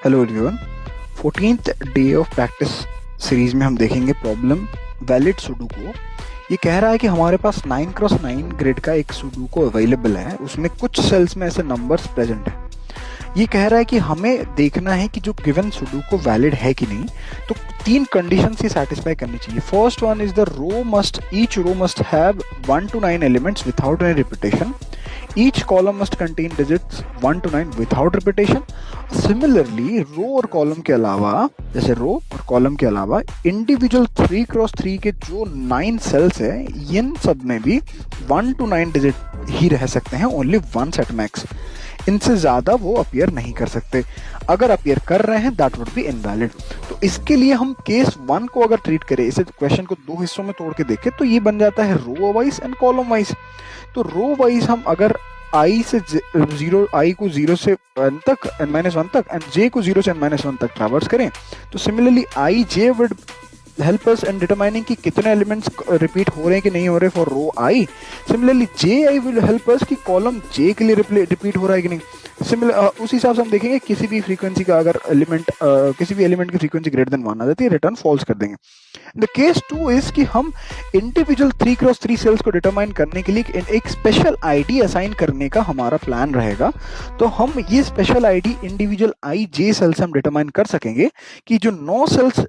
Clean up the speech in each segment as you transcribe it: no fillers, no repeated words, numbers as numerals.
Hello everyone. 14th day of practice series में हम देखेंगे प्रॉब्लम वैलिड सुडोकू। ये कह रहा है कि हमारे पास 9x9 ग्रिड का एक सुडोकू अवेलेबल है, उसमें कुछ सेल्स में ऐसे नंबर्स प्रेजेंट है। ये कह रहा है कि हमें देखना है कि जो गिवन सुडोकू वैलिड है कि नहीं। तो तीन कंडीशंस ही सेटिस्फाई करनी चाहिए। First one is the each row must have 1 to 9 elements without any repetition. Each column must contain digits 1 to 9 without repetition. Similarly, रो और कॉलम के अलावा, जैसे रो और कॉलम के अलावा इंडिविजुअल 3x3 के जो 9 सेल्स है, इन सब में भी 1 to 9 डिजिट ही रह सकते हैं, ओनली वन सेट मैक्स। इनसे ज्यादा वो अपीयर नहीं कर सकते। अगर अपीयर कर रहे हैं दैट वुड बी इनवैलिड। तो इसके लिए हम केस 1 को अगर ट्रीट करें, इसे क्वेश्चन को दो हिस्सों में तोड़ के देखें, तो ये बन जाता है row wise and column wise. तो रो वाइज हम अगर आई से जीरो, आई को 0 से n तक n-1 तक एंड j को 0 से n-1 तक ट्रैवर्स करें, तो similarly I J would help us in determining कि कितने एलिमेंट्स रिपीट हो रहे हैं कि नहीं हो रहे for row I. Similarly J I will help us कि कॉलम जे के लिए रिपीट हो रहा है कि नहीं। उस हिसाब से हम देखेंगे किसी भी फ्रीक्वेंसी का अगर एलिमेंट किसी भी एलिमेंट की फ्रीक्वेंसी ग्रेटर देन 1 आ जाती है, रिटर्न फॉल्स कर देंगे। द केस 2 इज कि हम इंडिविजुअल 3x3 सेल्स को डिटरमाइन करने के लिए एक स्पेशल आईडी असाइन करने का हमारा प्लान रहेगा। तो हम ये special ID individual I J cells हम डिटरमाइन कर सकेंगे कि जो 9 सेल्स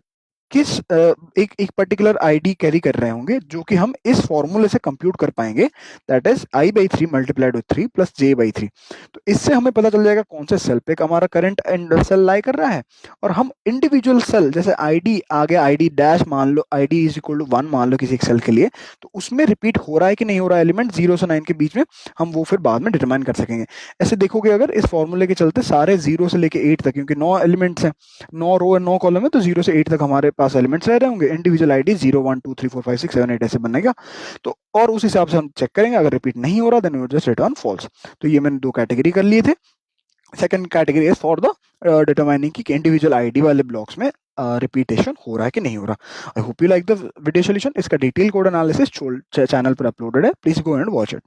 किस एक पर्टिकुलर आईडी कैरी कर रहे होंगे, जो कि हम इस फॉर्मूले से कंप्यूट कर पाएंगे, that is i/3 multiplied with 3 plus j/3। तो इससे हमें पता चल जाएगा कौन से सेल पे हमारा करंट एंड सेल लाई कर रहा है। और हम इंडिविजुअल सेल, जैसे आईडी आ गया, आईडी डैश मान लो, आईडी इज इक्वल टू 1 मान लो किसी एक सेल के लिए, तो उसमें रिपीट हो रहा है कि नहीं हो रहा है एलिमेंट 0 से 9 के बीच में, हम वो फिर बाद में डिटरमाइन कर सकेंगे। ऐसे देखोगे अगर इस फॉर्मूले के चलते सारे 0 से लेके 8 तक, क्योंकि 9 एलिमेंट्स हैं, 9 रो और 9 कॉलम है, तो 0 से 8 तक हमारे पास एलिमेंट्स रह रहे होंगे। इंडिविजुअल आईडी 0 1 2 3 4 5 6 7 8 ऐसे बनेगा। तो और उस हिसाब से हम चेक करेंगे, अगर रिपीट नहीं हो रहा then we just return false. तो ये मैंने दो कैटेगरी कर लिए थे। Second category is for the determining कि इंडिविजुअल आईडी वाले ब्लॉक्स में रिपीटेशन हो रहा है कि नहीं हो रहा। I hope you like the video solution. इसका डिटेल कोड एनालिसिस चैनल पर अपलोडेड है, please go and watch it.